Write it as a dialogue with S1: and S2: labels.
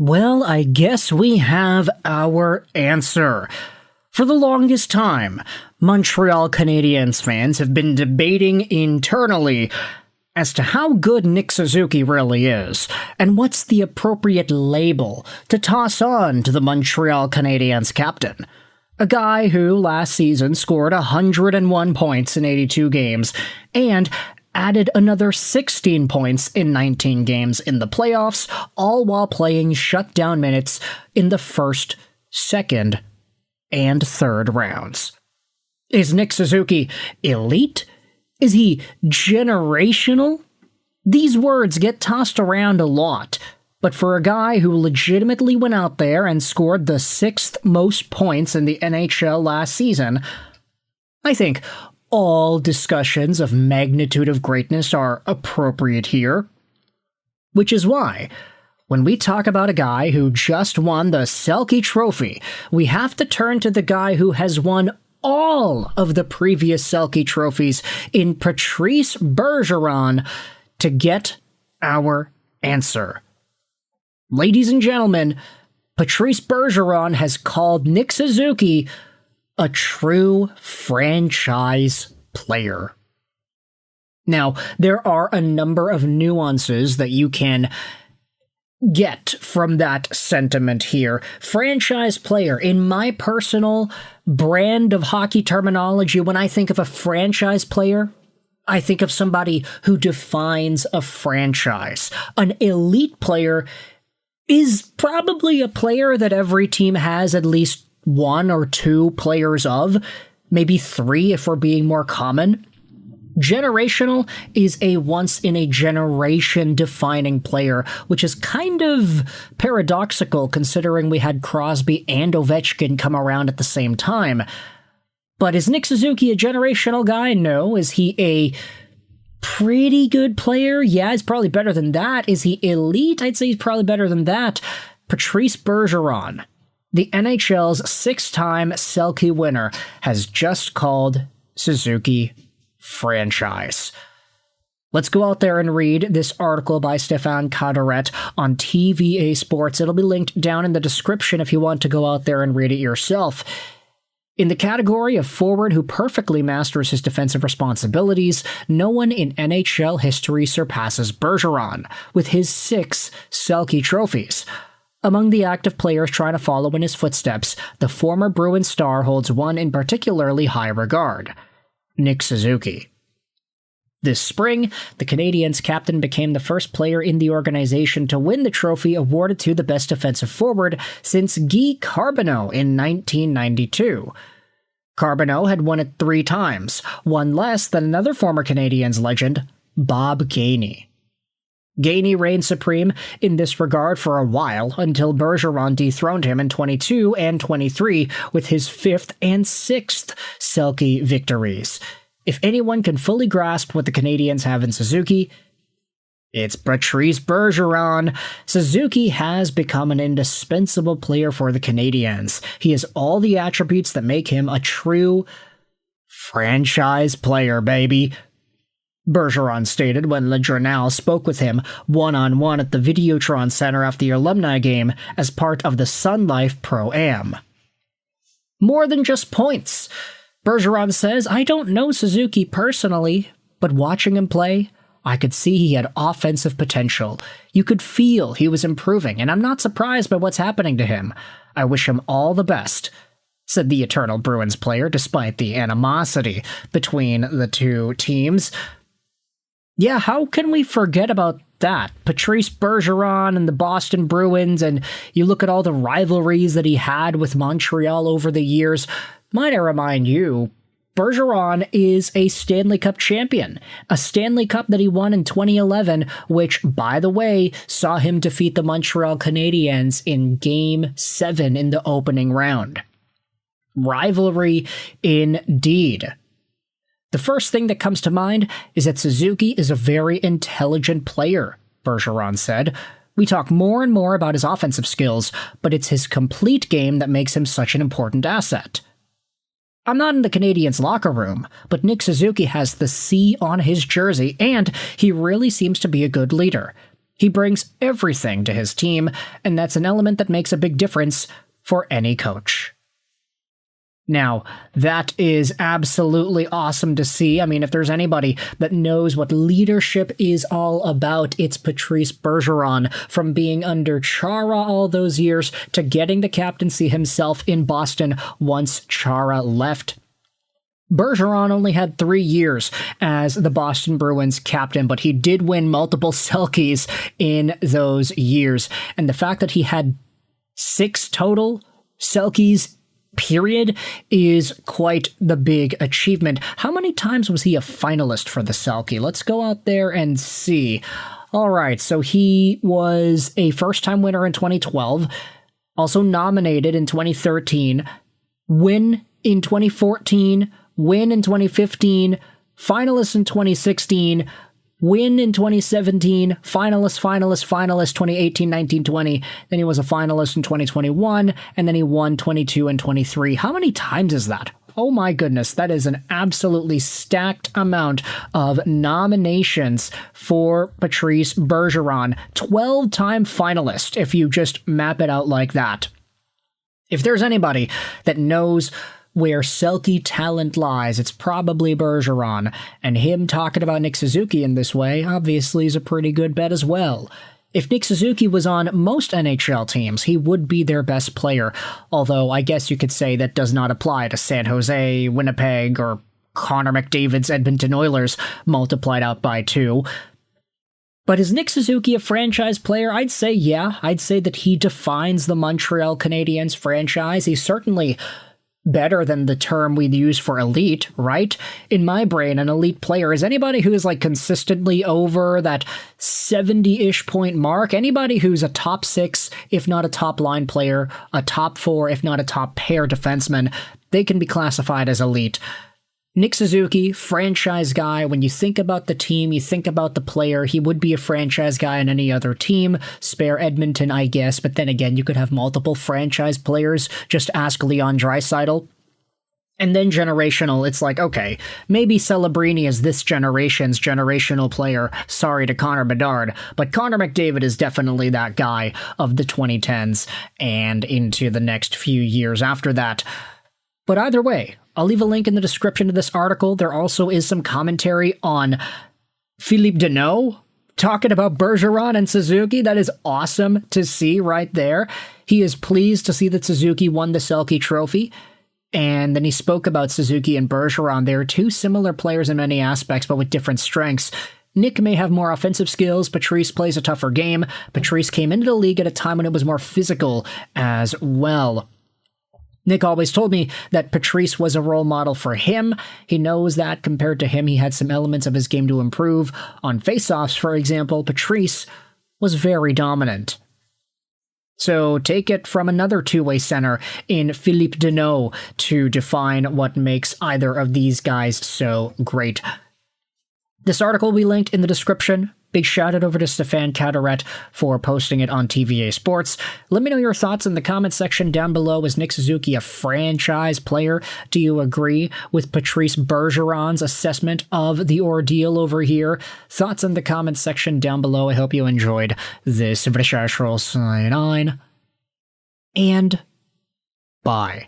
S1: Well, I guess we have our answer. For the longest time, Montreal Canadiens fans have been debating internally as to how good Nick Suzuki really is, and what's the appropriate label to toss on to the Montreal Canadiens captain. A guy who last season scored 101 points in 82 games, and added another 16 points in 19 games in the playoffs, all while playing shutdown minutes in the first, second, and third rounds. Is Nick Suzuki elite? Is he generational? These words get tossed around a lot, but for a guy who legitimately went out there and scored the 6th most points in the NHL last season, I think all discussions of magnitude of greatness are appropriate here. Which is why, when we talk about a guy who just won the Selke Trophy, we have to turn to the guy who has won all of the previous Selke trophies in Patrice Bergeron to get our answer. Ladies and gentlemen, Patrice Bergeron has called Nick Suzuki a true franchise player. Now, there are a number of nuances that you can get from that sentiment here. Franchise player, in my personal brand of hockey terminology, when I think of a franchise player, I think of somebody who defines a franchise. An elite player is probably a player that every team has at least one or two players of, maybe three if we're being more common. Generational is a once-in-a-generation defining player, which is kind of paradoxical considering we had Crosby and Ovechkin come around at the same time. But is Nick Suzuki a generational guy? No. Is he a pretty good player? Yeah, he's probably better than that. Is he elite? I'd say he's probably better than that. Patrice Bergeron, the NHL's 6-time Selke winner, has just called Suzuki franchise. Let's go out there and read this article by Stefan Cadoret on TVA Sports. It'll be linked down in the description if you want to go out there and read it yourself. In the category of forward who perfectly masters his defensive responsibilities, no one in NHL history surpasses Bergeron, with his 6 Selke trophies. Among the active players trying to follow in his footsteps, the former Bruins star holds one in particularly high regard: Nick Suzuki. This spring, the Canadiens captain became the first player in the organization to win the trophy awarded to the best defensive forward since Guy Carbonneau in 1992. Carbonneau had won it 3 times, one less than another former Canadiens legend, Bob Gainey. Gainey reigned supreme in this regard for a while until Bergeron dethroned him in 22 and 23 with his 5th and 6th Selke victories. If anyone can fully grasp what the Canadiens have in Suzuki, it's Patrice Bergeron. Suzuki has become an indispensable player for the Canadiens. He has all the attributes that make him a true franchise player, baby, Bergeron stated when Le Journal spoke with him one-on-one at the Videotron Center after the alumni game as part of the Sun Life Pro-Am. More than just points. Bergeron says, "I don't know Suzuki personally, but watching him play, I could see he had offensive potential. You could feel he was improving, and I'm not surprised by what's happening to him. I wish him all the best," said the Eternal Bruins player, despite the animosity between the two teams. Yeah, how can we forget about that? Patrice Bergeron and the Boston Bruins, and you look at all the rivalries that he had with Montreal over the years. Might I remind you, Bergeron is a Stanley Cup champion, a Stanley Cup that he won in 2011, which, by the way, saw him defeat the Montreal Canadiens in Game 7 in the opening round. Rivalry indeed. The first thing that comes to mind is that Suzuki is a very intelligent player, Bergeron said. We talk more and more about his offensive skills, but it's his complete game that makes him such an important asset. I'm not in the Canadiens' locker room, but Nick Suzuki has the C on his jersey, and he really seems to be a good leader. He brings everything to his team, and that's an element that makes a big difference for any coach. Now, that is absolutely awesome to see. I mean, if there's anybody that knows what leadership is all about, it's Patrice Bergeron. From being under Chara all those years to getting the captaincy himself in Boston once Chara left. Bergeron only had 3 years as the Boston Bruins captain, but he did win multiple Selkes in those years. And the fact that he had 6 total Selkes period is quite the big achievement. How many times was he a finalist for the Selke? Let's go out there and see. All right, so he was a first-time winner in 2012, also nominated in 2013, win in 2014, win in 2015, finalist in 2016, win in 2017, finalist, 2018, 19, 20. Then he was a finalist in 2021, and then he won 22 and 23. How many times is that? Oh my goodness, that is an absolutely stacked amount of nominations for Patrice Bergeron. 12-time finalist, if you just map it out like that. If there's anybody that knows where Selke talent lies, it's probably Bergeron, and him talking about Nick Suzuki in this way obviously is a pretty good bet as well. If Nick Suzuki was on most NHL teams, he would be their best player, although I guess you could say that does not apply to San Jose, Winnipeg, or Connor McDavid's Edmonton Oilers multiplied out by 2. But is Nick Suzuki a franchise player? I'd say yeah. I'd say that he defines the Montreal Canadiens franchise. He's certainly better than the term we'd use for elite, right? In my brain, an elite player is anybody who is like consistently over that 70-ish point mark, anybody who's a top 6, if not a top line player, a top 4, if not a top pair defenseman, they can be classified as elite. Nick Suzuki, franchise guy. When you think about the team, you think about the player. He would be a franchise guy in any other team. Spare Edmonton, I guess. But then again, you could have multiple franchise players. Just ask Leon Draisaitl. And then generational, it's like, okay, maybe Celebrini is this generation's generational player. Sorry to Connor Bedard. But Connor McDavid is definitely that guy of the 2010s and into the next few years after that. But either way, I'll leave a link in the description to this article. There also is some commentary on Philippe Deneau talking about Bergeron and Suzuki. That is awesome to see right there. He is pleased to see that Suzuki won the Selke trophy. And then he spoke about Suzuki and Bergeron. They're 2 similar players in many aspects, but with different strengths. Nick may have more offensive skills. Patrice plays a tougher game. Patrice came into the league at a time when it was more physical as well. Nick always told me that Patrice was a role model for him. He knows that compared to him, he had some elements of his game to improve. On faceoffs, for example, Patrice was very dominant. So take it from another two-way center in Philippe Deneau to define what makes either of these guys so great. This article will be linked in the description. Big shout out over to Stefan Cadaret for posting it on TVA Sports. Let me know your thoughts in the comment section down below. Is Nick Suzuki a franchise player? Do you agree with Patrice Bergeron's assessment of the ordeal over here? Thoughts in the comment section down below. I hope you enjoyed this. Sign on. And bye.